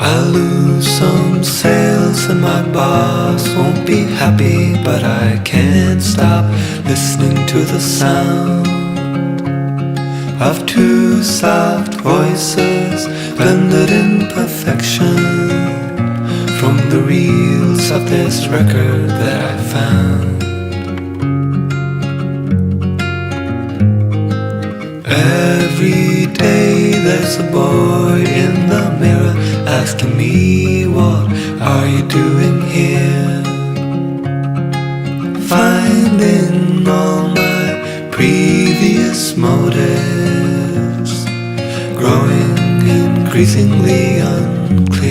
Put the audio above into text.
I lose some sales and my boss won't be happy, but I can't stop listening to the sound of two soft voices blended in perfection from the reels of this record that I found. Every day there's a boy in the mirror asking me, what are you doing here? Finding all my previous motives growing increasingly unclear.